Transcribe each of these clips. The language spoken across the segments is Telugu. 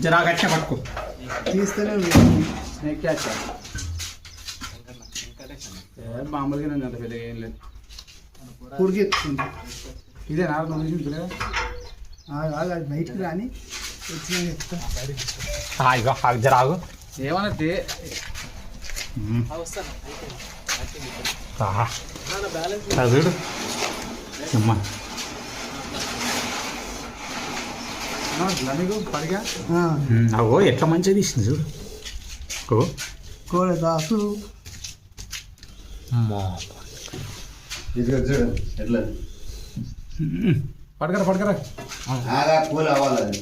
జరా గట్టిగా పట్టుకో తీస్తేనే స్నేక్ క్యాచ్ మామూలుగా నేను అంత పెద్దగా ఏం లేదు ఉడికిస్తుంది. ఇదే నాకు చూసింది బయటికి రాని వచ్చినా చెప్తా. ఇగో జర ఆగు ఏమన్నా చూడు అమ్మా మీకు పడిగా అవో ఎట్లా మంచిగా తీసింది చూడు కోడ దాసు ఎట్లా పడకరా పడకరా కూల్ అవ్వాలి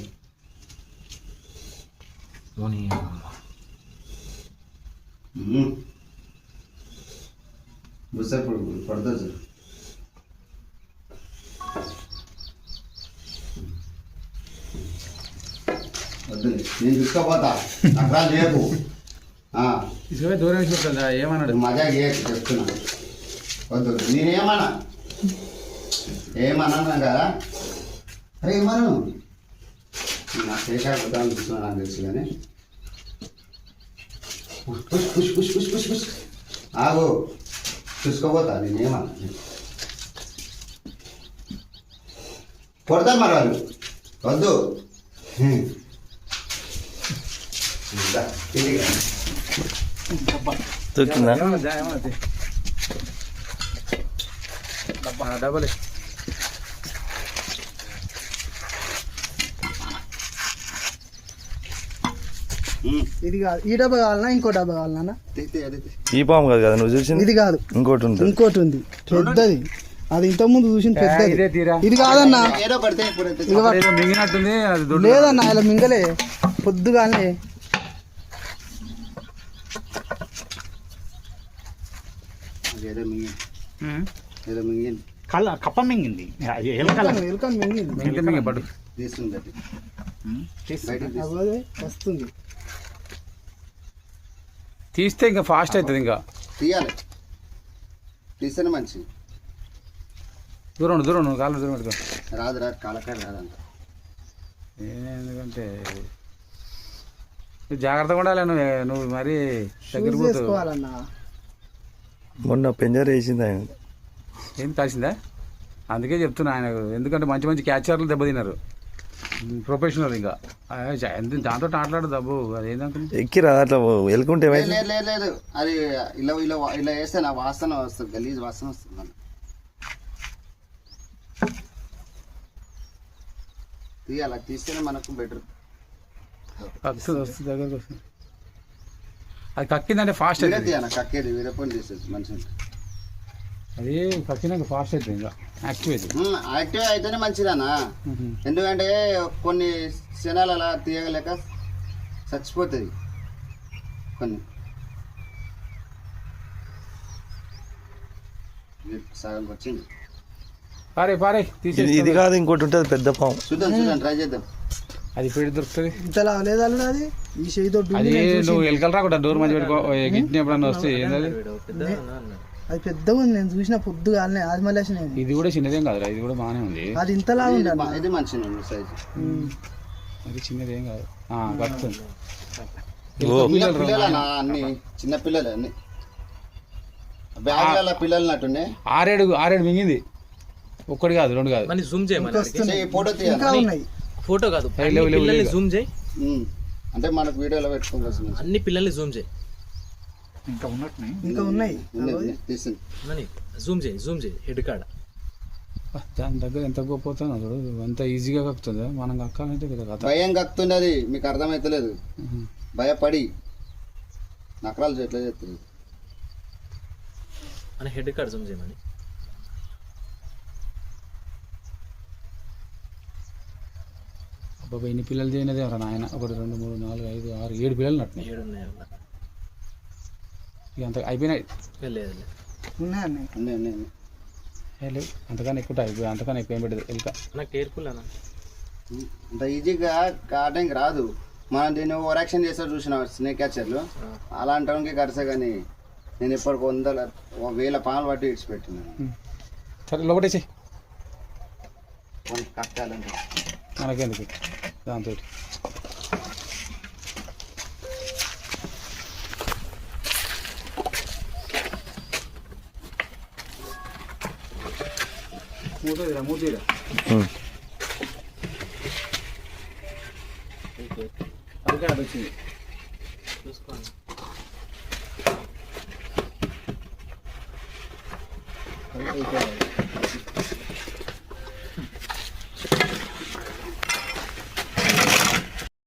బుస్సర్ పడుతుంది సార్ వద్దు నేను చూసుకోపోతా నకరాలు చేయకు తీసుకుపోయి దూరం చూస్తుందా ఏమన్నాడు మజా చేయకు చెప్తున్నా వద్దు నేనేమన్నా ఏమన్నాను కదా అరే ఏమన్నాను నా శేఖాకుతాను చూస్తున్నా నాకు తెలుసు కానీ push push push push push push ఆగు చూసుకోపోతా నేనేమన్నా కొడతాను మరి వాళ్ళు వద్దు డబల్ ఇది కాదు. ఈ డబ్బా కావాలన్నా ఇంకో డబ్బా కావాలన్నా? ఈ పాము కాదు కదా నువ్వు చూసింది, ఇది కాదు, ఇంకోటి ఉంటుంది. ఇంకోటి ఉంది పెద్దది. అది ఇంత ముందు చూసింది పెద్దది. ఇది కాదన్నా, మింగినట్టుంది. లేదన్నా ఇలా మింగలే పొద్దుగానే. కప్ప మింగింది ఎలుకని మింగింది పడు వస్తుంది. తీస్తే ఇంకా ఫాస్ట్ అవుతుంది. ఇంకా తీయాలి, తీస్తేనే మంచి. దూరం దూరం నువ్వు కాళ్ళు దూరం పెట్టుకో. రాదు కాలకాడ రాదంట. ఎందుకంటే జాగ్రత్తగా ఉండాలి. నువ్వు మరి దగ్గర పోసుకోవాలన్నా. మొన్న పెంజర్ వేసింది ఆయన. ఏం కాసిందా? అందుకే చెప్తున్నా ఆయనకు. ఎందుకంటే మంచి మంచి క్యాచర్లు దెబ్బతిన్నారు ప్రొఫెషనల్. ఇంకా దాంతో ఆటలాడు దెబ్బ అదేంటంటే ఎక్కిరా అట్లా ఎలుకుంటే లేదు అది ఇలా ఇలా ఇలా వేస్తే నా వాసన వస్తుంది, గలీజ్ వాసన వస్తుంది. మళ్ళీ తీయాలి, తీస్తేనే మనకు బెటర్. వస్తుంది దగ్గరకు వస్తుంది. అది కక్కిందంటే ఫాస్ట్ అవుతుంది. కక్కేది వేరే పని చేసేది మంచిగా. అది కక్కినాక ఫాస్ట్ అవుతుంది. ఇంకా యాక్టివ్ అవుతుంది. యాక్టివ్ అయితేనే మంచిదన్నా. ఎందుకంటే కొన్ని క్షణాలు అలా తీయగలేక చచ్చిపోతుంది కొన్ని. సగం వచ్చింది. పారే పారే తీసేది. ఇది కాదు ఇంకోటి ఉంటుంది పెద్ద పాము. చూద్దాం ట్రై చేద్దాం. అది పెట్టి దొరుకుతుంది. ఇంతలా లేదా అది ఈ చేయితో అది నువ్వు ఎలకలు రాకుండా డోర్ మధ్య పెట్టుకో. గిట్టిన ఎప్పుడన్నా వస్తే ఏంటది? అది పెద్దగా ఉంది, నేను చూసిన పొద్దుగానే. అది మళ్ళీ ఇది కూడా చిన్నదేం కాదు, ఇది కూడా బాగానే ఉంది. అది ఇంతలా ఉంది. ఇది మంచిగా ఉంది సైజు. అది చిన్నదేం కాదు. కడుతుంది. పిల్లలనా అన్ని చిన్న పిల్లలే అన్ని. బ్యాగ్ల పిల్లలు నట్టుండే. ఆరేడు మింగింది. ఒక్కటి కాదు, రెండు కాదు. జూమ్ చేయమని ఫోటో తీయాలి. ఫోటో కాదు, జూమ్ చేయి. అంటే మనకు వీడియోలో పెట్టుకోవాల్సింది. అన్ని పిల్లల్ని జూమ్ చేయి. ఇంకా ఉన్నట్టున్నాయి. ఇంకా ఉన్నాయి. జూమ్ చేయి హెడ్ కాడ. దాని దగ్గర ఎంత గొప్ప అవుతుందో చూడు. అంత ఈజీగా కక్కుతుందా? మనం కక్కాలంటే కదా భయం కక్కుతున్నది, మీకు అర్థమవుతలేదు. భయపడి నకరాలు ఎట్లా చేస్తుంది అని హెడ్ కాడ జూమ్ చేయమని. బాబా ఎన్ని పిల్లలు చేయనదే రా నాయన. 1 2 3 4 5 6 7 పిల్లలు నట్టు. 7 ఉన్నాయి. ఇక అంత అయిపోయినాయి. లేదు అంతకన్నా ఎక్కువ అయిపోయి అంతకన్నా ఎక్కువ ఏం పెట్టదు ఎలుక. నాకు కేర్ఫుల్ అన్న. అంత ఈజీగా కావడానికి రాదు. మనం దీన్ని ఓవర్ యాక్షన్ చేస్తారు చూసిన స్నేక్ క్యాచర్లు, అలాంటి ఖర్చే. కానీ నేను ఇప్పటికి 100,000 పాములు పట్టి ఇడిచిపెట్టినాను. సరే లోపటేసి కొంచెం కట్టాలంటే మనకెందుకు దాంతో మూతీరా మూతీరా అందుకే అది వచ్చింది చూసుకోండి. అది అయిపోయింది.